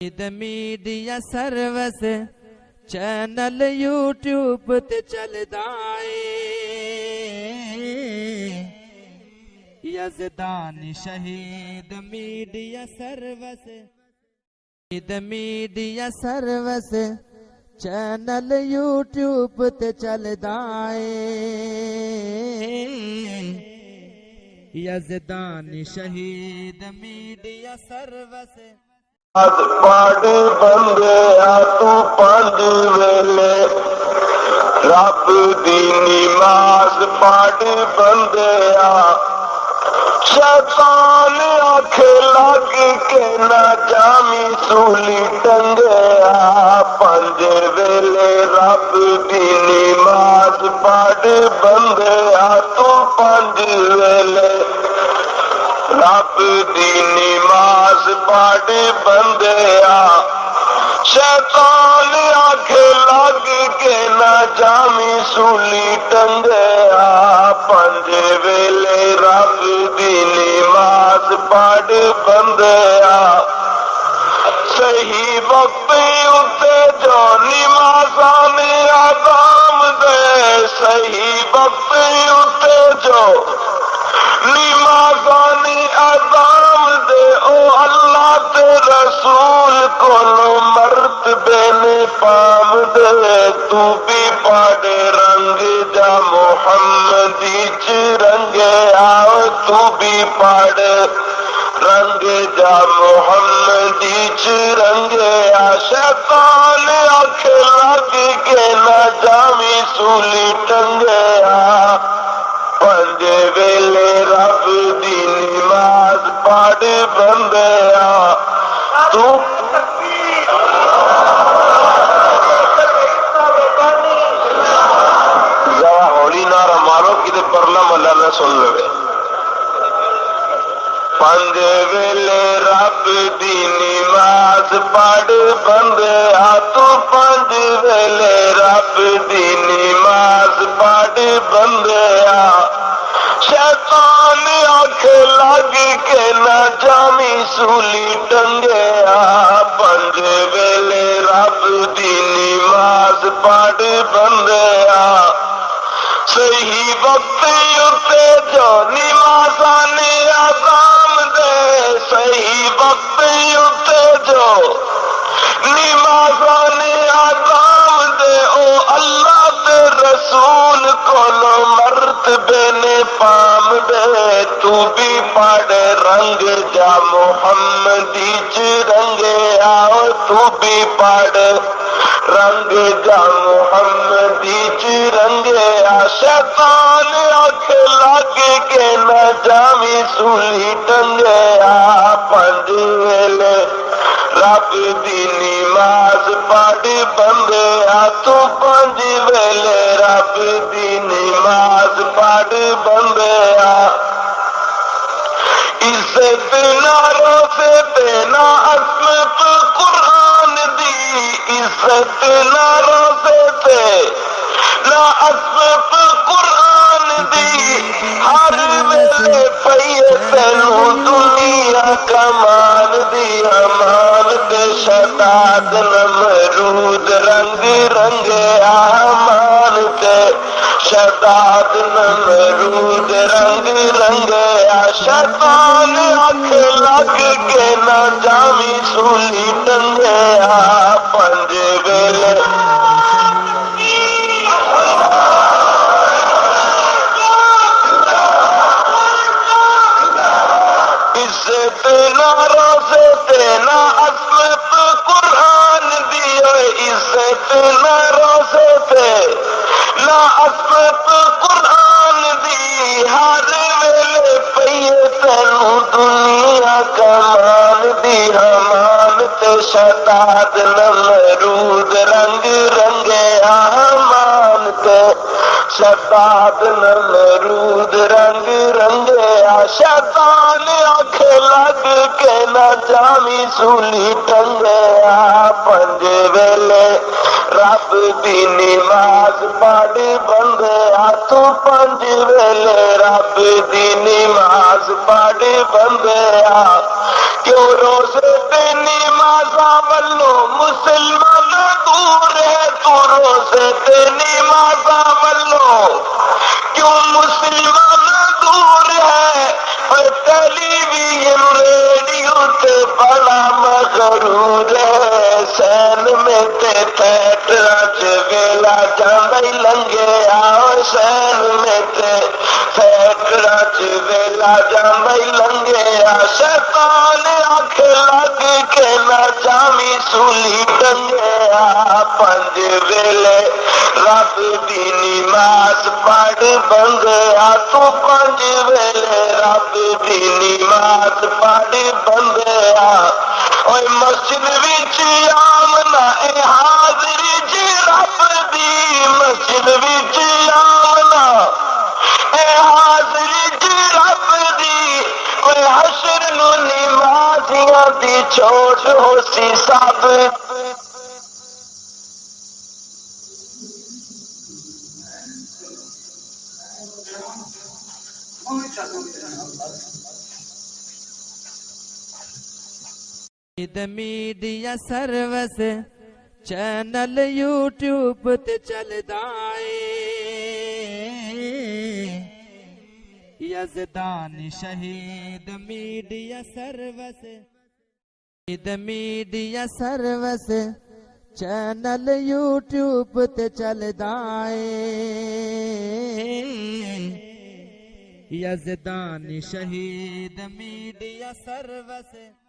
media service channel YouTube تے چلدا اے یزدان شہید میڈیا سروس چینل یوٹیوب تے چلدا اے یزدان شہید میڈیا سروس پڑھ بندے تو پنج ویلے رب دی نماز پڑھ بندے شیطان آنکھ لگ کے نہ جامی سولی ٹنگیا پنج ویلے رب دی نماز پڑھ بندے تو پنج ویلے رب دی نماز پڑھ بندے شیطان آنکھ لگ کے نہ جامی سولی ٹنگیا پنج ویلے رب دی نماز پڑھ بندے صحیح وقت اتے جو نمازاں اذان دے صحیح وقت اتے جو نمازاں اذان دے او اللہ تے رسول کولو مرتبے نے پام دے تو بھی پڑھ رنگ جا محمدی چ رنگے آؤ تو بھی پڑھ رنگ جا محمدی چ رنگے شیطان آنکھ لگ کے نہ جامی سولی ٹنگیا پنج ویلے رب دی نماز پڑھ بندے تو ذرا ہولی نعرہ مارو کدے پرلا ملا نہ سن لے پنج ویلے رب دی نماز پڑھ بندے تو پنج ویلے رب دی نماز پڑھ بندے شیطان آنکھ لگ کے نہ جامی سولی ٹنگیا پنج ویلے رب دی نماز پڑھ بندے صحیح وقت اتے جو نمازاں اذان دے صحیح وقت اتے جو نمازاں اذان دے او اللہ تے رسول کولو مرتبے نے پام دے تو بھی پڑھ رنگ جا محمدی چ رنگے آؤ تو بھی پڑھ رنگ جا محمدی چ رنگے شیطان آنکھ لگ کے نہ جامی سولی ٹنگیا پنج ویلے رب دی نماز پڑھ بندے تو پنج ویلے رب دی نماز پڑھ بندے عزت نہ روزے تے نہ عصمت قرآن دی عزت نہ روزے تے نہ عصمت قرآن دی ہر ویلے پئیے تینوں دنیا کمان دی امان دے شداد نمرود رنگ رنگے امان تے شداد نمرود رنگ رنگے شیطان آنکھ لگ کے نہ جامی سولی ٹنگیا پنج ویلے عزت نہ روزے تے نہ عصمت قرآن دی عزت نہ روزے تے نہ عصمت قرآن دی ہر ویلے پئیے تینوں دنیا کمان دی امان تے شداد نمرود رنگ رنگے امان تے شداد نمرود رنگ رنگے شیطان آنکھ لگ کے نہ جامی سولی ٹنگیا پنج ویلے رب دی نماز پڑھ بندے تو پنج ویلے رب دی نماز پڑھ بندے کیوں روزے تے نمازاں تے تھیٹراں چ ویلا جاندا ہی لنگیا حسین میں تے تھیٹراں چ ویلا جاندا ہی لنگیا شیطان آکھ لگ کے نہ جامی سولی ٹنگیا پنج ویلے رب دی نماز پڑھ بندیا تو پنج ویلے رب دی نماز پڑھ بندیا اوے مسجد وچ آمنا اے حاضری جی رب دی مسجد وچ آمنا اے حاضری جی رب دی اوے حشر نو نمازیاں دی چھوٹ ہو سی سب شہید میڈیا سروس چینل یوٹیوب تے چلدا اے یزدانی شہید میڈیا سروس شہید میڈیا سروس چینل یوٹیوب تے چلدا اے یزدانی شہید میڈیا سروس